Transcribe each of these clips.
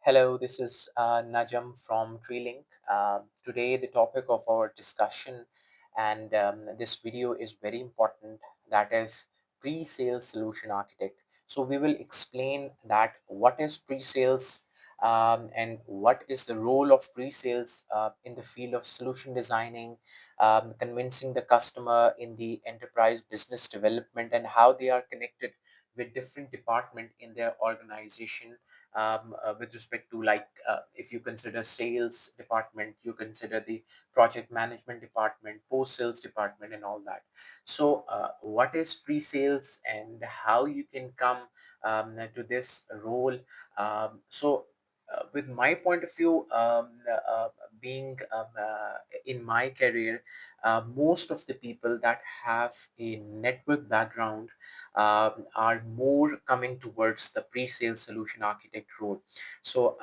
Hello, this is Najam from TreeLink. Today, the topic of our discussion and this video is very important. That is pre-sales solution architect. So we will explain that what is pre-sales and what is the role of pre-sales in the field of solution designing, convincing the customer in the enterprise business development, and how they are connected with different department in their organization with respect to if you consider sales department, you consider the project management department, post sales department, and all that. So what is pre-sales and how you can come to this role? With my point of view, being in my career, most of the people that have a network background are more coming towards the pre-sales solution architect role. So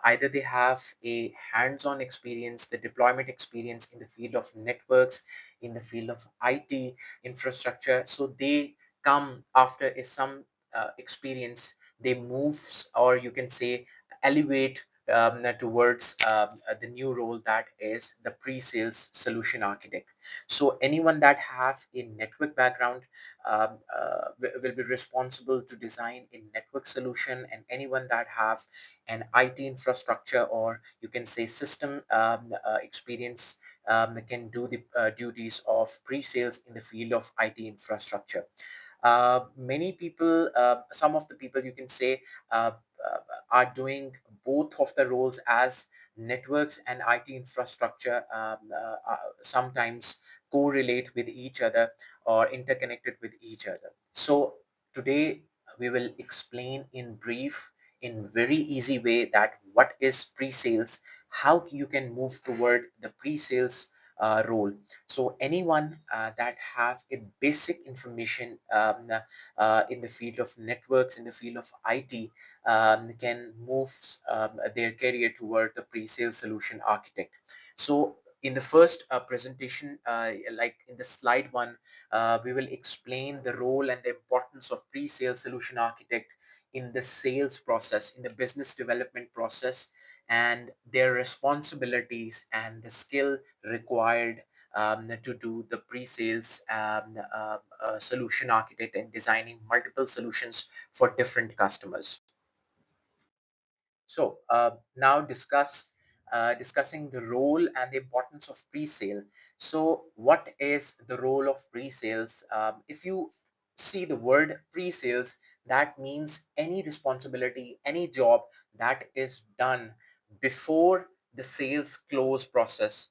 either they have a hands-on experience, the deployment experience in the field of networks, in the field of IT infrastructure. So they come after some experience, they move, or you can say elevate towards the new role, that is the pre-sales solution architect. So anyone that have a network background will be responsible to design a network solution, and anyone that have an IT infrastructure, or you can say system experience, can do the duties of pre-sales in the field of IT infrastructure. Many people, some of the people you can say are doing both of the roles as networks and IT infrastructure, sometimes correlate with each other or interconnected with each other. So today we will explain in brief, in very easy way, that what is pre-sales, how you can move toward the pre-sales role. So anyone that have a basic information in the field of networks, in the field of IT, can move their career toward the pre-sales solution architect. So in the first presentation, like in the slide one, we will explain the role and the importance of pre-sales solution architect in the sales process, in the business development process, and their responsibilities and the skill required to do the pre-sales solution architect and designing multiple solutions for different customers. So now discussing the role and the importance of pre-sale. So what is the role of pre-sales? If you see the word pre-sales, that means any responsibility, any job that is done before the sales close process,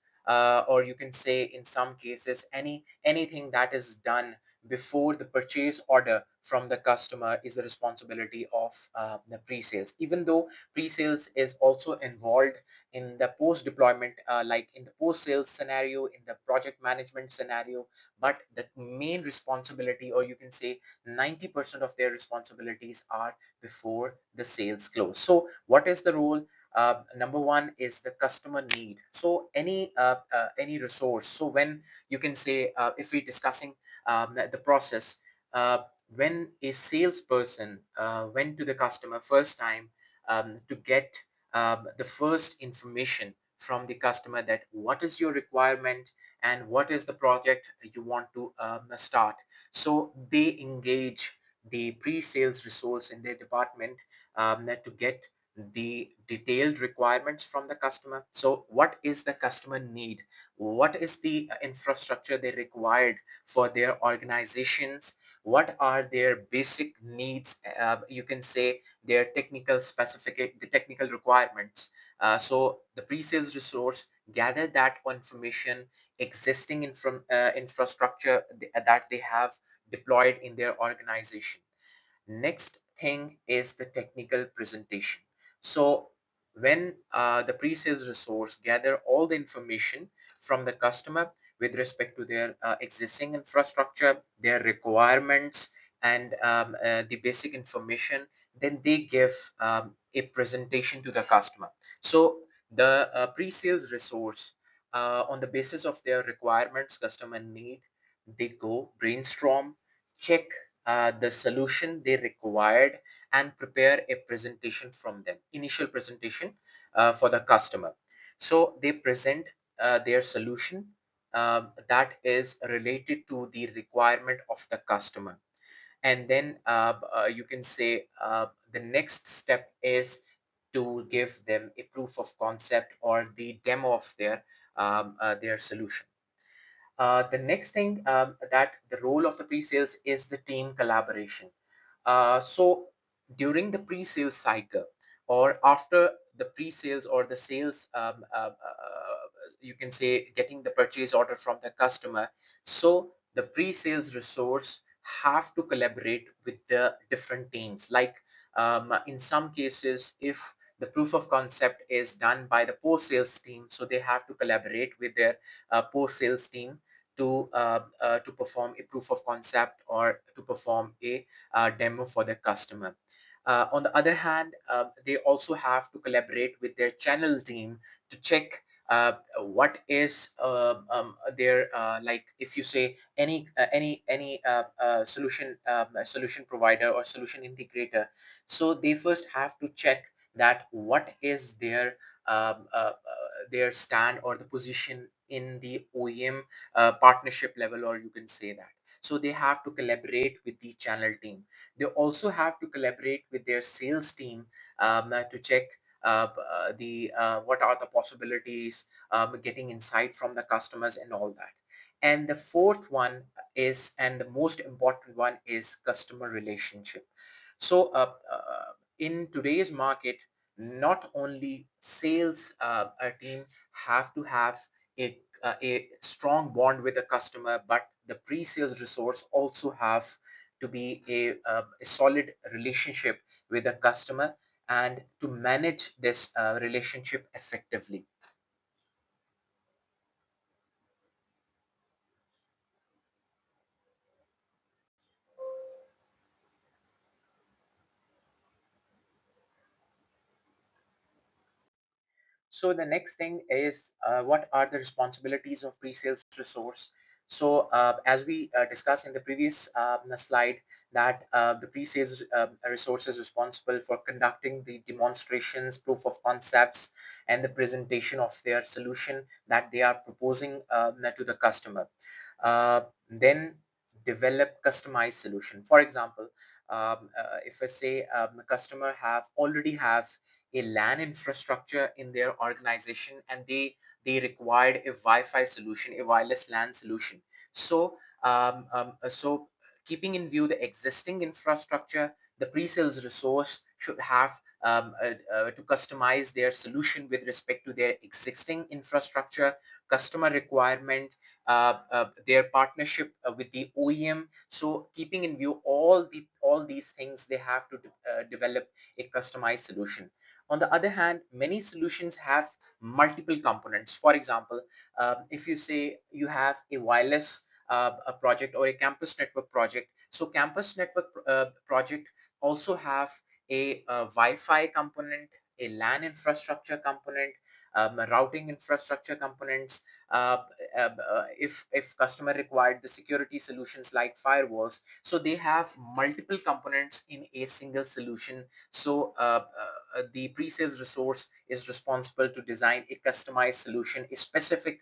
or you can say in some cases anything that is done before the purchase order from the customer is the responsibility of the pre-sales. Even though pre-sales is also involved in the post-deployment, like in the post-sales scenario, in the project management scenario, but the main responsibility, or you can say 90% of their responsibilities, are before the sales close. So what is the role? Number one is the customer need. So any resource. So when you can say, if we're discussing the process, when a salesperson went to the customer first time to get the first information from the customer, that what is your requirement and what is the project you want to start. So they engage the pre-sales resource in their department to get the detailed requirements from the customer. So what is the customer need? What is the infrastructure they required for their organizations? What are their basic needs? You can say their technical specific, the technical requirements. So the pre-sales resource gather that information, existing infrastructure that they have deployed in their organization. Next thing is the technical presentation. So when the pre-sales resource gather all the information from the customer with respect to their existing infrastructure, their requirements, and the basic information, then they give a presentation to the customer. So the pre-sales resource, on the basis of their requirements, customer need, they go brainstorm, check the solution they required and prepare a presentation from them, initial presentation for the customer. So they present their solution that is related to the requirement of the customer. And then you can say the next step is to give them a proof of concept or the demo of their solution. The next thing that the role of the pre-sales is the team collaboration. So during the pre-sales cycle or after the pre-sales or the sales, you can say getting the purchase order from the customer. So the pre-sales resource have to collaborate with the different teams. Like in some cases, if the proof of concept is done by the post-sales team, so they have to collaborate with their post-sales team to perform a proof of concept or to perform a demo for the customer. On the other hand, they also have to collaborate with their channel team to check what is their like if you say any solution provider or solution integrator, so they first have to check that what is their stand or the position in the OEM partnership level, or you can say that. So they have to collaborate with the channel team. They also have to collaborate with their sales team to check the what are the possibilities, getting insight from the customers and all that. And the fourth one is, and the most important one is customer relationship. So in today's market, not only sales team have to have a strong bond with the customer, but the pre-sales resource also have to be a solid relationship with the customer and to manage this relationship effectively. So the next thing is what are the responsibilities of pre-sales resource? So as we discussed in the previous slide, that the pre-sales resource is responsible for conducting the demonstrations, proof of concepts, and the presentation of their solution that they are proposing to the customer. Then develop customized solution. For example, if I say a customer have already have a LAN infrastructure in their organization and they required a Wi-Fi solution, a wireless LAN solution. So keeping in view the existing infrastructure, the pre-sales resource should have to customize their solution with respect to their existing infrastructure, customer requirement, their partnership with the OEM. So keeping in view all these things, they have to develop a customized solution. On the other hand, many solutions have multiple components. For example, if you say you have a wireless a project or a campus network project, so campus network project also have a Wi-Fi component, a LAN infrastructure component, routing infrastructure components. Uh, if customer required the security solutions like firewalls, so they have multiple components in a single solution. So the pre-sales resource is responsible to design a customized solution, a specific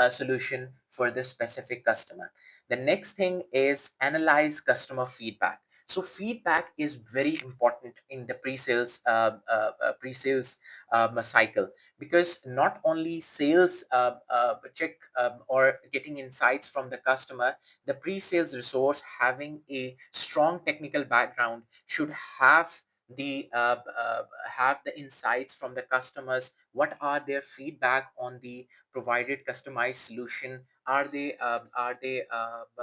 solution for this specific customer. The next thing is analyze customer feedback. So feedback is very important in the pre-sales cycle, because not only sales check or getting insights from the customer, the pre-sales resource having a strong technical background should have the insights from the customers. What are their feedback on the provided customized solution? Are they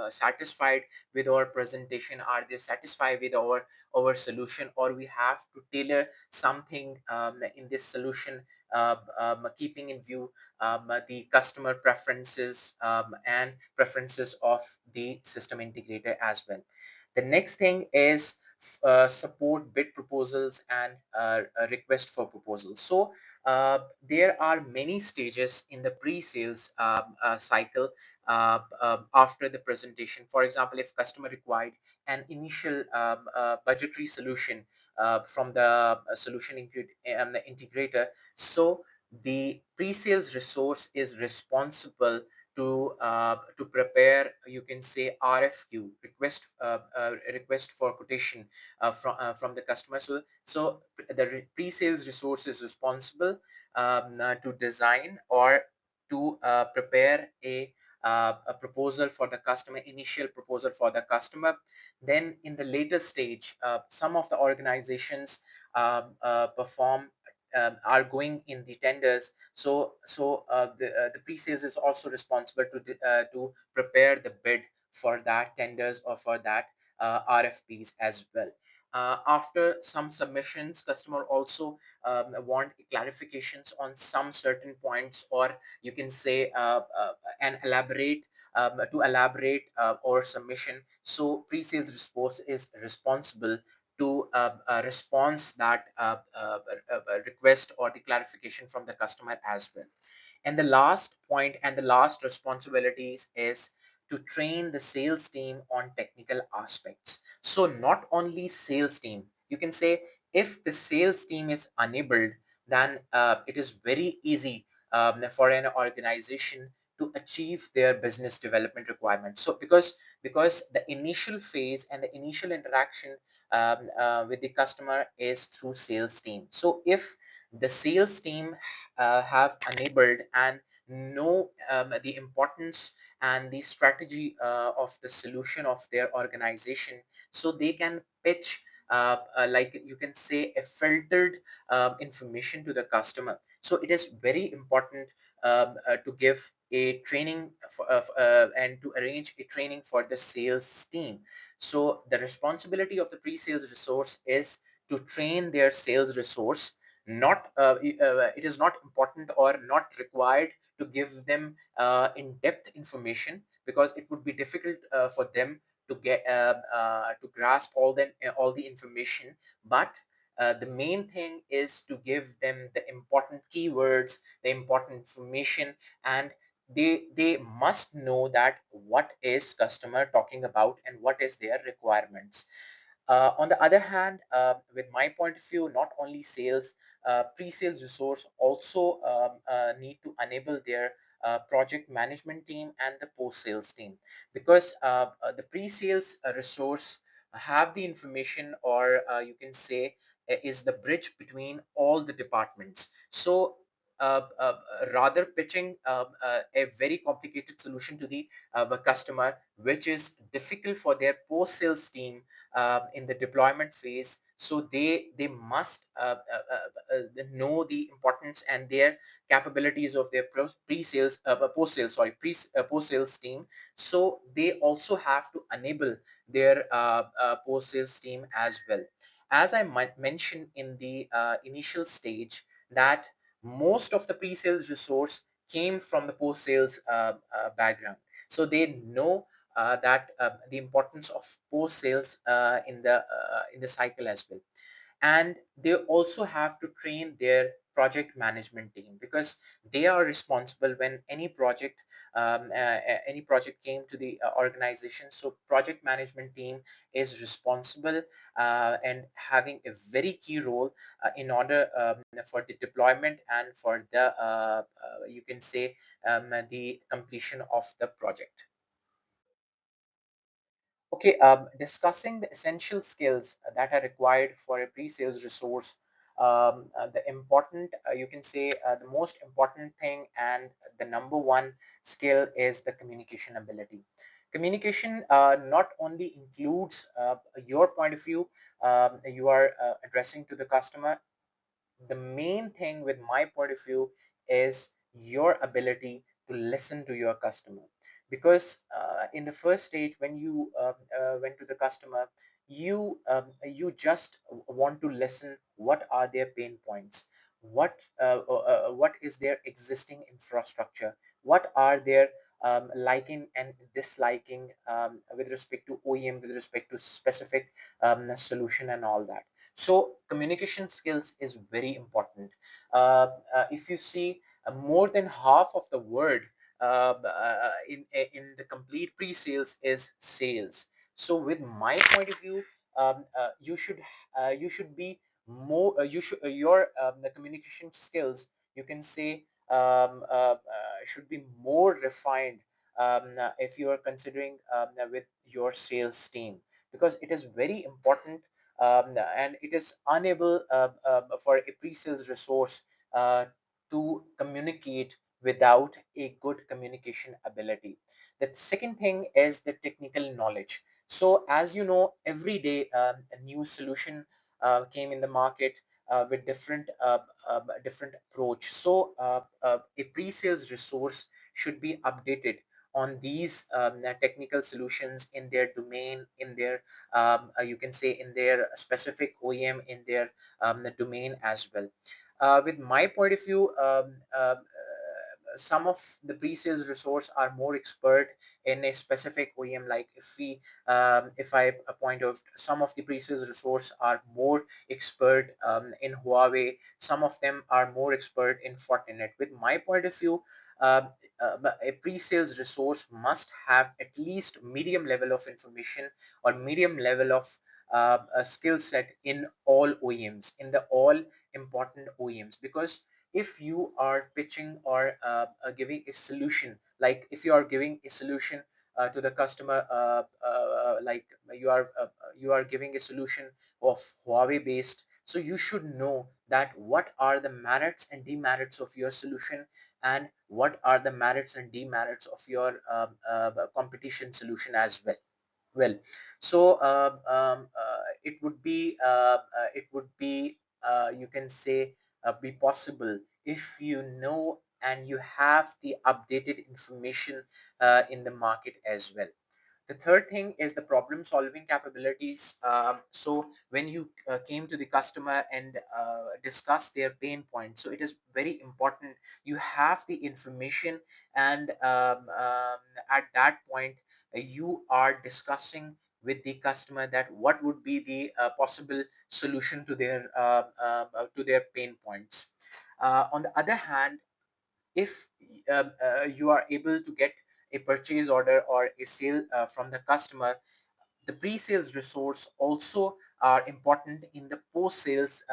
satisfied with our presentation? Are they satisfied with our solution, or we have to tailor something in this solution, keeping in view the customer preferences and preferences of the system integrator as well. The next thing is support bid proposals and a request for proposals. So there are many stages in the pre-sales cycle after the presentation. For example, if customer required an initial budgetary solution from the solution the integrator, so the pre-sales resource is responsible to prepare, you can say, RFQ, request for quotation from the customer. So the pre-sales resource is responsible to design or to prepare a proposal for the customer, initial proposal for the customer. Then in the later stage, some of the organizations perform are going in the tenders. The pre-sales is also responsible to prepare the bid for that tenders or for that RFPs as well. After some submissions, customer also want clarifications on some certain points, or you can say and elaborate to elaborate or submission. So pre-sales response is responsible to response that request or the clarification from the customer as well. And the last point and the last responsibilities is to train the sales team on technical aspects. So not only sales team, you can say if the sales team is enabled, then it is very easy for an organization to achieve their business development requirements. So because the initial phase and the initial interaction with the customer is through sales team. So if the sales team have enabled and know the importance and the strategy of the solution of their organization, so they can pitch like you can say a filtered information to the customer. So it is very important to give a training and to arrange a training for the sales team. So the responsibility of the pre-sales resource is to train their sales resource. Not it is not important or not required to give them in-depth information, because it would be difficult for them to get to grasp all the information. But the main thing is to give them the important keywords, the important information, and they must know that what is customer talking about and what is their requirements. On the other hand, with my point of view, not only sales, pre-sales resource also need to enable their project management team and the post-sales team, because the pre-sales resource have the information, or you can say is the bridge between all the departments. So rather pitching a very complicated solution to the customer, which is difficult for their post-sales team in the deployment phase. So they must know the importance and their capabilities of their pre-sales post-sales sorry pre post-sales team. So they also have to enable their post-sales team as well. As I mentioned in the initial stage, that most of the pre-sales resource came from the post-sales background. So they know that the importance of post sales in the cycle as well. And they also have to train their project management team, because they are responsible when any project came to the organization. So project management team is responsible and having a very key role in order for the deployment and for the you can say the completion of the project. Okay, discussing the essential skills that are required for a pre-sales resource. The important, you can say, the most important thing and the number one skill is the communication ability. Communication not only includes your point of view, you are addressing to the customer. The main thing with my point of view is your ability to listen to your customer, because in the first stage when you went to the customer, you just want to listen what are their pain points, what is their existing infrastructure, what are their liking and disliking with respect to OEM, with respect to specific solution and all that. So communication skills is very important. If you see, more than half of the word in the complete pre-sales is sales. So with my point of view, you should be more your the communication skills, you can say, should be more refined if you are considering with your sales team, because it is very important, and it is unable for a pre-sales resource uh, to communicate without a good communication ability. The second thing is the technical knowledge. So as you know, every day a new solution came in the market with different approach. So a pre-sales resource should be updated on these technical solutions in their domain, in their you can say in their specific OEM, in their domain as well. With my point of view, some of the pre-sales resource are more expert in a specific OEM. Like if I point out, some of the pre-sales resource are more expert in Huawei. Some of them are more expert in Fortinet. With my point of view, um, a pre-sales resource must have at least medium level of information or medium level of a skill set in all OEMs, in the all important OEMs. Because if you are pitching or giving a solution, like if you are giving a solution to the customer, like you are giving a solution of Huawei based, so you should know that what are the merits and demerits of your solution, and what are the merits and demerits of your competition solution as well. Well, so it would be you can say be possible if you know and you have the updated information in the market as well. The third thing is the problem solving capabilities. So when you came to the customer and discuss their pain points, so it is very important you have the information, and at that point you are discussing with the customer that what would be the possible solution to their pain points. On the other hand, if you are able to get a purchase order or a sale from the customer, the pre-sales resource also are important in the post-sales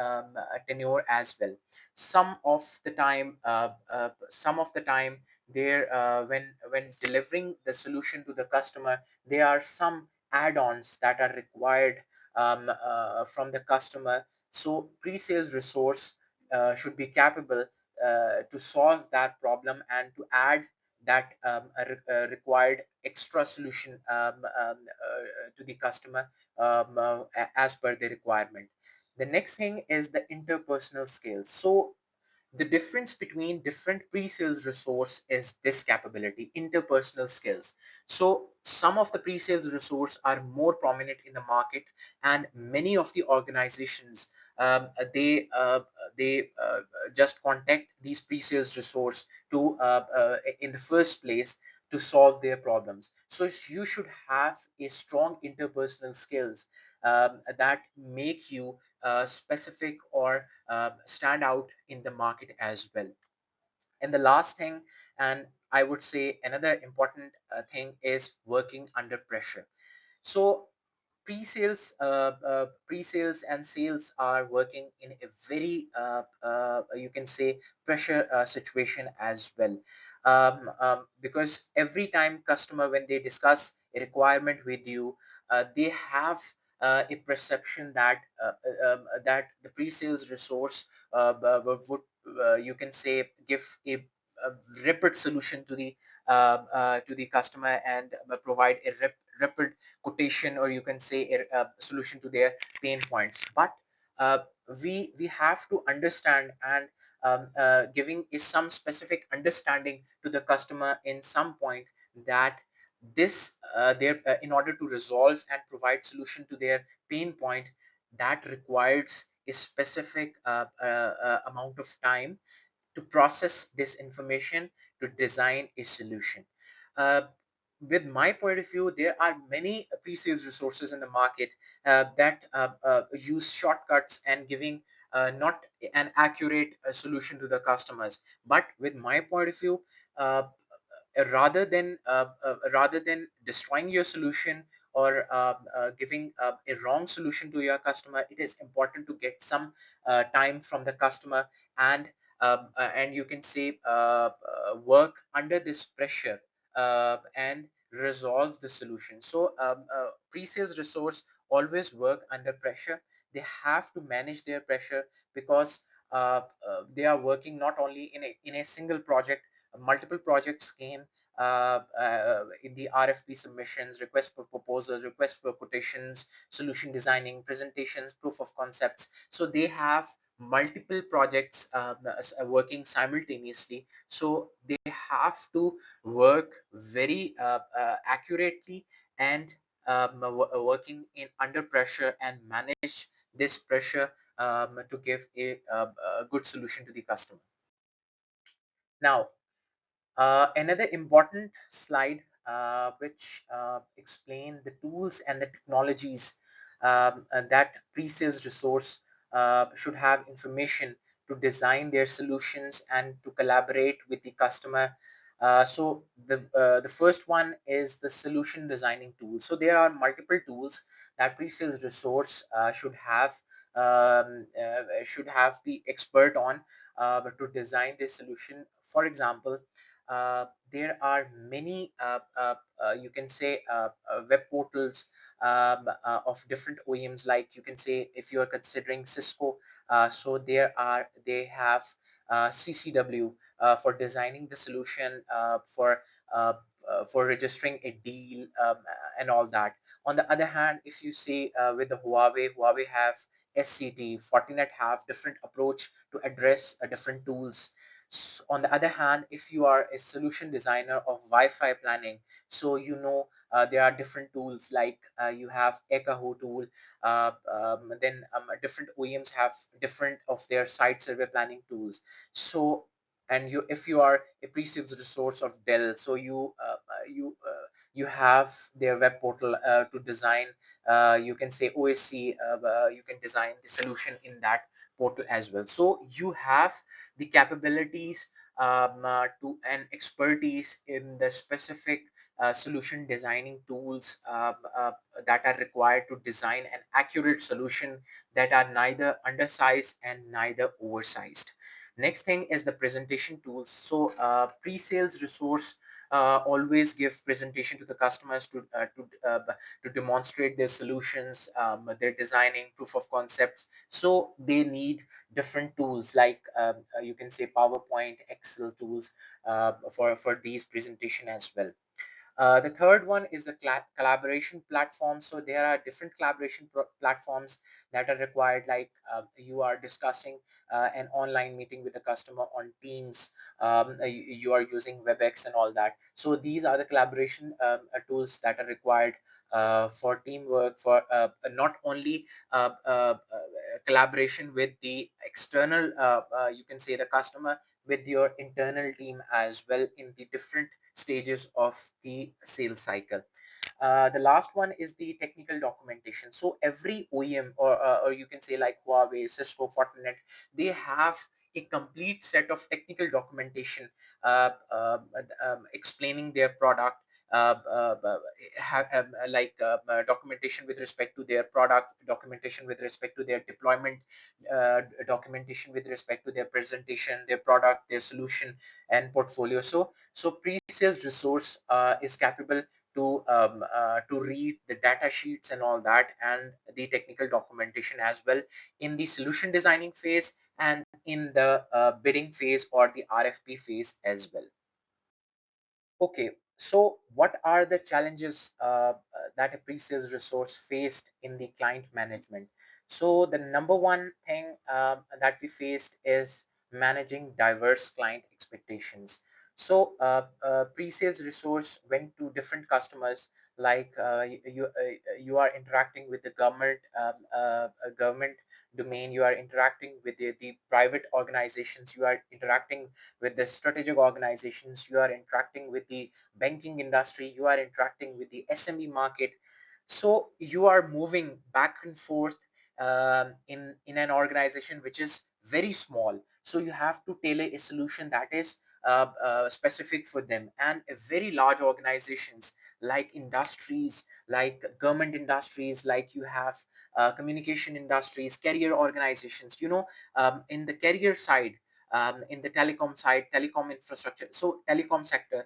tenure as well. Some of the time, there when delivering the solution to the customer, there are some add-ons that are required from the customer. So pre-sales resource should be capable to solve that problem and to add that required extra solution to the customer as per the requirement. The next thing is the interpersonal skills. So the difference between different pre-sales resource is this capability, interpersonal skills. So some of the pre-sales resource are more prominent in the market, and many of the organizations they just contact these pre-sales resource to in the first place to solve their problems. So you should have a strong interpersonal skills that make you specific or stand out in the market as well. And the last thing, and I would say another important thing, is working under pressure. So pre-sales and sales are working in a very you can say pressure situation as well, because every time customer, when they discuss a requirement with you, they have a perception that that the pre-sales resource would you can say give a rapid solution to the customer and provide a rapid quotation, or you can say a solution to their pain points. But uh, we have to understand, and giving is some specific understanding to the customer in some point, that this their in order to resolve and provide solution to their pain point, that requires a specific amount of time to process this information to design a solution. uh, with my point of view, there are many pre-sales resources in the market that use shortcuts and giving not an accurate solution to the customers. But with my point of view, uh, rather than destroying your solution or giving a wrong solution to your customer, it is important to get some time from the customer, and you can say work under this pressure and resolve the solution. So pre-sales resource always work under pressure. They have to manage their pressure because they are working not only in a single project. Multiple projects came in the RFP submissions, request for proposals, request for quotations, solution designing, presentations, proof of concepts. So they have multiple projects working simultaneously. So they have to work very accurately and working in under pressure and manage this pressure to give a good solution to the customer. Now, another important slide which explain the tools and the technologies that pre-sales resource should have information to design their solutions and to collaborate with the customer. So the first one is the solution designing tool. So there are multiple tools that pre-sales resource should have the expert on to design this solution. For example, there are many you can say web portals of different OEMs. Like you can say, if you are considering Cisco, so they have CCW for designing the solution for registering a deal and all that. On the other hand, if you see with the Huawei have SCT, Fortinet have different approach to address different tools. On the other hand, if you are a solution designer of Wi-Fi planning, so there are different tools like you have Ekaho tool, then different OEMs have different of their site survey planning tools. So, and if you are a pre-sales resource of Dell, so you have their web portal to design. You can say OSC. You can design the solution in that portal as well. So you have the capabilities to and expertise in the specific solution designing tools that are required to design an accurate solution that are neither undersized and neither oversized. Next thing is the presentation tools. So pre-sales resource always give presentation to the customers to demonstrate their solutions, their designing proof of concepts. So they need different tools like you can say PowerPoint, Excel tools for these presentation as well. The third one is the collaboration platform. So there are different collaboration platforms that are required, like you are discussing an online meeting with a customer on Teams. You are using WebEx and all that. So these are the collaboration tools that are required for teamwork, for not only collaboration with the external, you can say the customer, with your internal team as well in the different stages of the sales cycle. The last one is the technical documentation. So every OEM, or you can say like Huawei, Cisco, Fortinet, they have a complete set of technical documentation explaining their product, documentation with respect to their product, documentation with respect to their deployment, documentation with respect to their presentation, their product, their solution, and portfolio. So pre-sales resource is capable to read the data sheets and all that, and the technical documentation as well in the solution designing phase and in the bidding phase or the RFP phase as well. Okay, so what are the challenges that a pre-sales resource faced in the client management? So the number one thing that we faced is managing diverse client expectations. So pre-sales resource went to different customers, like you are interacting with the government domain, you are interacting with the private organizations, you are interacting with the strategic organizations, you are interacting with the banking industry, you are interacting with the SME market. So you are moving back and forth in an organization which is very small. So you have to tailor a solution that is specific for them. And a very large organizations like industries, like government industries, like you have communication industries, career organizations, in the career side, in the telecom side, telecom infrastructure, so telecom sector,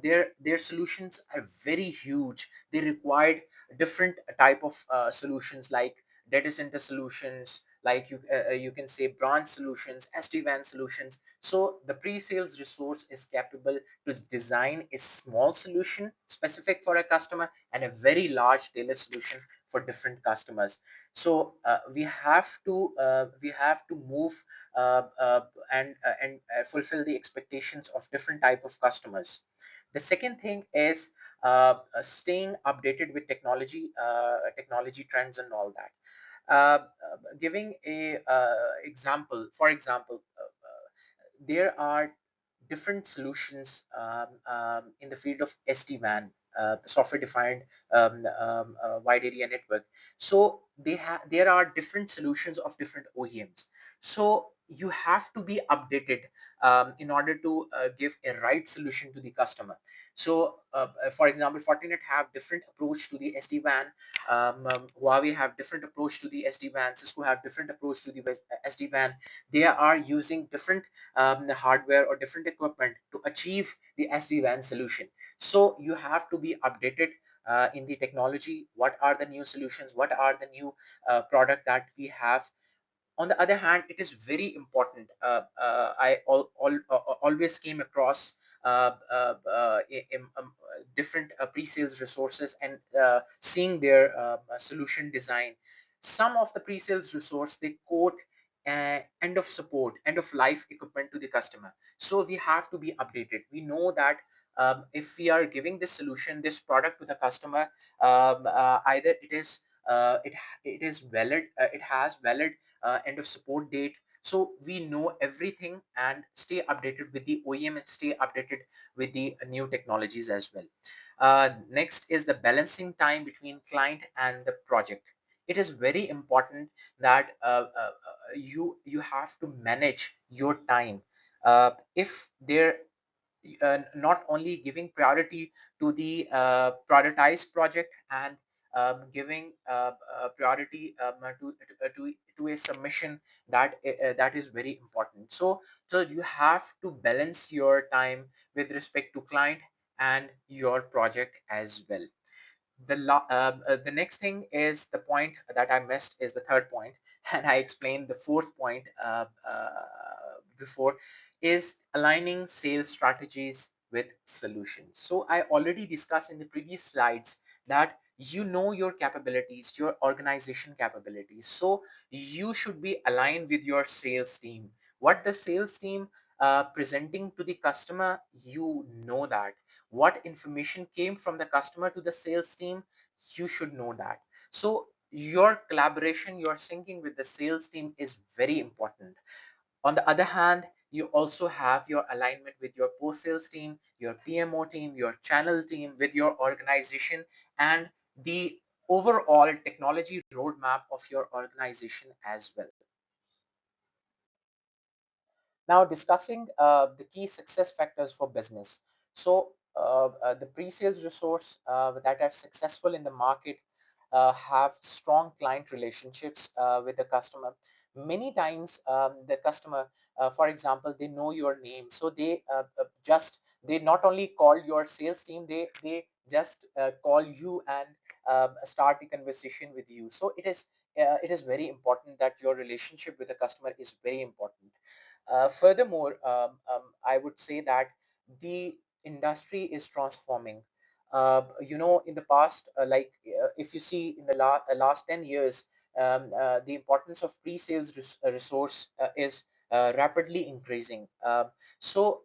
their solutions are very huge. They required different type of solutions like data center solutions, like you can say branch solutions, SD-WAN solutions. So the pre-sales resource is capable to design a small solution specific for a customer and a very large tailored solution for different customers. So we have to move and fulfill the expectations of different type of customers. The second thing is staying updated with technology trends and all that. Giving a example, for example, there are different solutions in the field of SD-WAN, software-defined wide area network. So there are different solutions of different OEMs. So you have to be updated in order to give a right solution to the customer. So, for example, Fortinet have different approach to the SD-WAN. Huawei have different approach to the SD-WAN. Cisco have different approach to the SD-WAN. They are using different the hardware or different equipment to achieve the SD-WAN solution. So you have to be updated in the technology. What are the new solutions? What are the new product that we have? On the other hand, it is very important. Always came across different pre-sales resources and seeing their solution design. Some of the pre-sales resource, they quote end of support, end of life equipment to the customer. So we have to be updated. We know that if we are giving this solution, this product to the customer, either it is valid, it has valid end of support date. So we know everything and stay updated with the OEM and stay updated with the new technologies as well. Next is the balancing time between client and the project. It is very important that you have to manage your time. If there not only giving priority to the prioritized project and giving priority to a submission that is very important. So you have to balance your time with respect to client and your project as well. The next thing is the point that I missed is the third point, and I explained the fourth point before, is aligning sales strategies with solutions. So I already discussed in the previous slides that you know your capabilities, your organization capabilities. So you should be aligned with your sales team. What the sales team presenting to the customer, you know that. What information came from the customer to the sales team, you should know that. So your collaboration, your syncing with the sales team is very important. On the other hand, you also have your alignment with your post-sales team, your PMO team, your channel team, with your organization, and the overall technology roadmap of your organization as well. Now discussing the key success factors for business. So the pre-sales resource that are successful in the market have strong client relationships with the customer. Many times the customer, for example, they know your name, so they not only call your sales team, they just call you and start the conversation with you. So it is very important that your relationship with the customer is very important. Furthermore, I would say that the industry is transforming. In the past, if you see in the last 10 years, the importance of pre-sales resource is rapidly increasing. So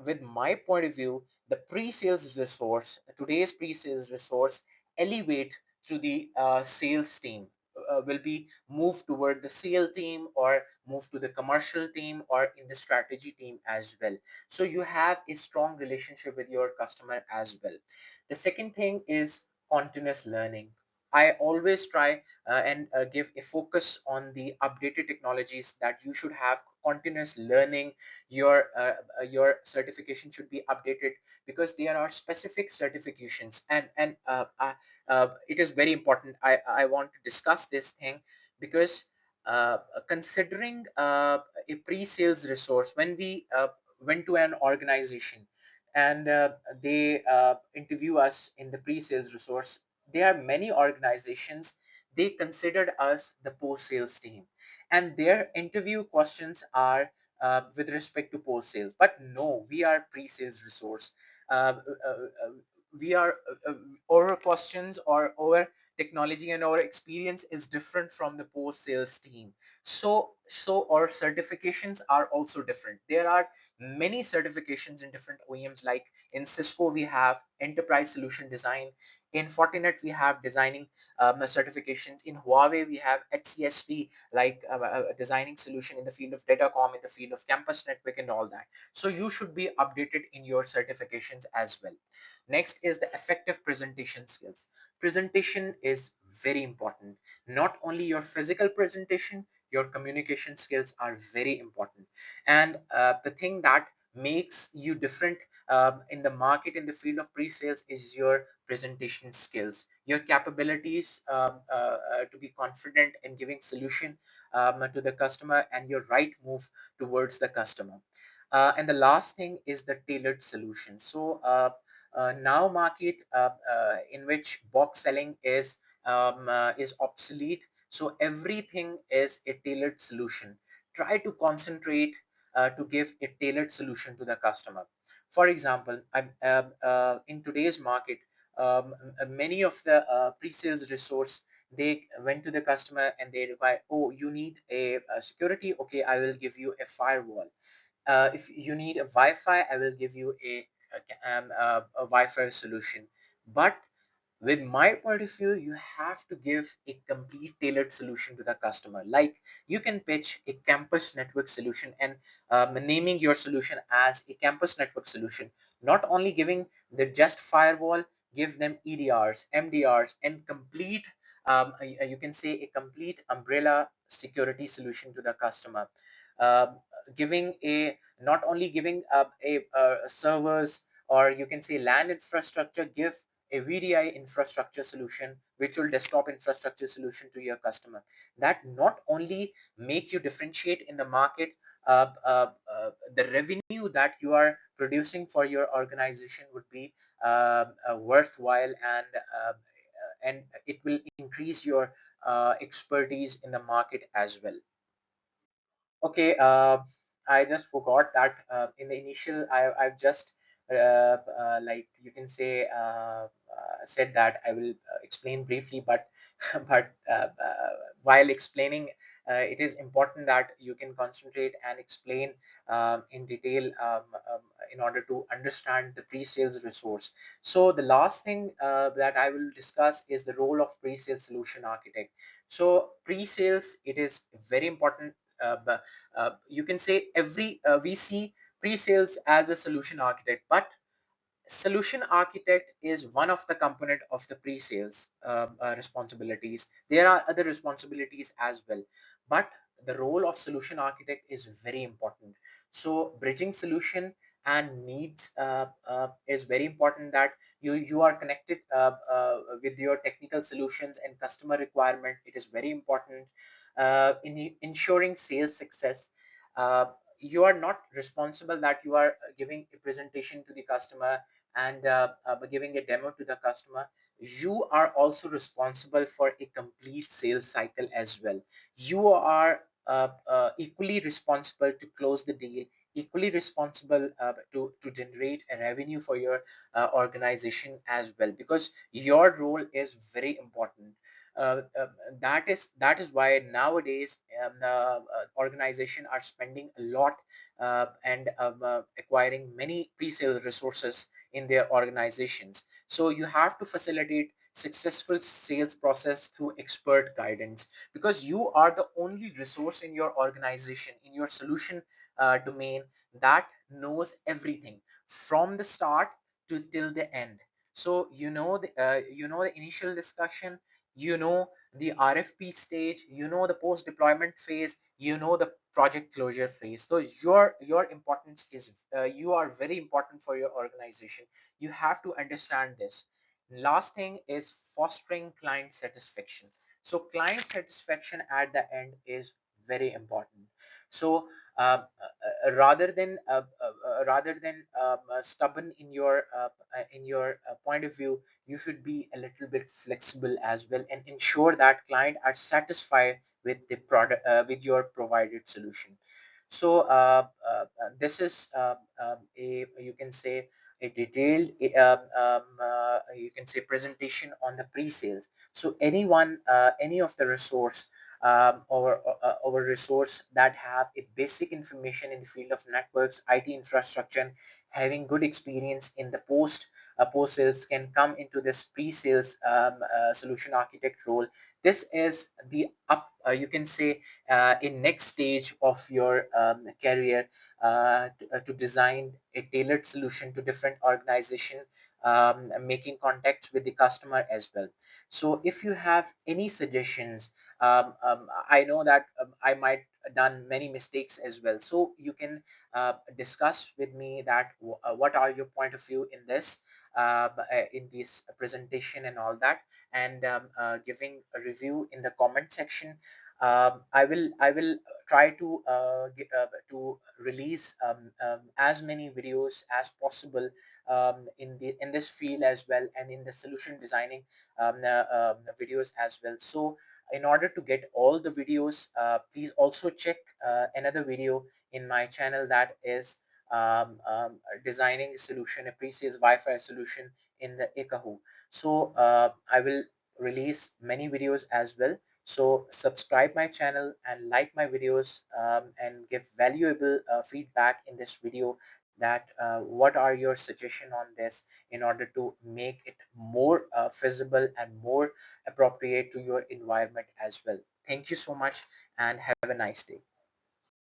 with my point of view, the pre-sales resource, today's pre-sales resource, elevate to the sales team. will be moved toward the sale team or move to the commercial team or in the strategy team as well. So you have a strong relationship with your customer as well. The second thing is continuous learning. I always try and give a focus on the updated technologies that you should have continuous learning. Your certification should be updated because there are specific certifications, and it is very important. I want to discuss this thing because considering a pre-sales resource, when we went to an organization and they interview us in the pre-sales resource, there are many organizations, they considered us the post-sales team, and their interview questions are with respect to post-sales. But no, we are pre-sales resource. Uh, uh, uh, we are our questions or our technology and our experience is different from the post-sales team. So our certifications are also different. There are many certifications in different OEMs. Like in Cisco, we have enterprise solution design. In Fortinet, we have designing certifications. In Huawei, we have HCSP, like designing solution in the field of datacom, in the field of campus network and all that. So you should be updated in your certifications as well. Next is the effective presentation skills. Presentation is very important. Not only your physical presentation, your communication skills are very important. And the thing that makes you different in the market, in the field of pre-sales, is your presentation skills, your capabilities to be confident in giving solution to the customer, and your right move towards the customer. And the last thing is the tailored solution. So now market in which box selling is obsolete. So everything is a tailored solution. Try to concentrate to give a tailored solution to the customer. For example, in today's market, many of the pre-sales resource, they went to the customer and they require, oh, you need a security, okay, I will give you a firewall. If you need a Wi-Fi, I will give you a Wi-Fi solution. But with my point of view, you have to give a complete tailored solution to the customer. Like you can pitch a campus network solution and naming your solution as a campus network solution. Not only giving the just firewall, give them EDRs, MDRs, and complete. You can say a complete umbrella security solution to the customer. Um Giving a not only giving a servers, or you can say LAN infrastructure, give a VDI infrastructure solution, virtual desktop infrastructure solution to your customer. That not only make you differentiate in the market, the revenue that you are producing for your organization would be worthwhile, and it will increase your expertise in the market as well. Okay, I just forgot that in the initial, I've just like you can say said that I will explain briefly, but while explaining, it is important that you can concentrate and explain in detail in order to understand the pre-sales resource. So the last thing that I will discuss is the role of pre-sales solution architect. So pre-sales, it is very important. You can say every we see pre-sales as a solution architect, but solution architect is one of the component of the pre-sales responsibilities. There are other responsibilities as well, but the role of solution architect is very important. So bridging solution and needs is very important, that you are connected with your technical solutions and customer requirement. It is very important in ensuring sales success. uh, you are not responsible that you are giving a presentation to the customer and giving a demo to the customer. You are also responsible for a complete sales cycle as well. You are equally responsible to close the deal, equally responsible to generate a revenue for your organization as well, because your role is very important. uh, uh, that is why nowadays organization are spending a lot and acquiring many pre-sale resources in their organizations. So you have to facilitate successful sales process through expert guidance, because you are the only resource in your organization, in your solution domain, that knows everything from the start to till the end. So you know the initial discussion, you know the RFP stage, you know the post deployment phase, you know the project closure phase. So your importance is you are very important for your organization. You have to understand this. Last thing is fostering client satisfaction. So client satisfaction at the end is very important. So rather than stubborn in your point of view, you should be a little bit flexible as well and ensure that client are satisfied with the product, with your provided solution. So this is a, you can say, a detailed you can say presentation on the pre-sales. So any of the resource or resource that have a basic information in the field of networks, IT infrastructure, and having good experience in the post sales can come into this pre-sales solution architect role. This is the up you can say in next stage of your career, to design a tailored solution to different organization, making contacts with the customer as well. So if you have any suggestions, I know that I might have done many mistakes as well, so you can discuss with me that what are your point of view in this, in this presentation and all that, and giving a review in the comment section. I will try to release as many videos as possible in this field as well, and in the solution designing videos as well. So in order to get all the videos, please also check another video in my channel, that is designing a solution, a pre-sales Wi-Fi solution in the Ikahu. So I will release many videos as well. So subscribe my channel and like my videos, and give valuable feedback in this video, that what are your suggestion on this, in order to make it more feasible and more appropriate to your environment as well. Thank you so much and have a nice day.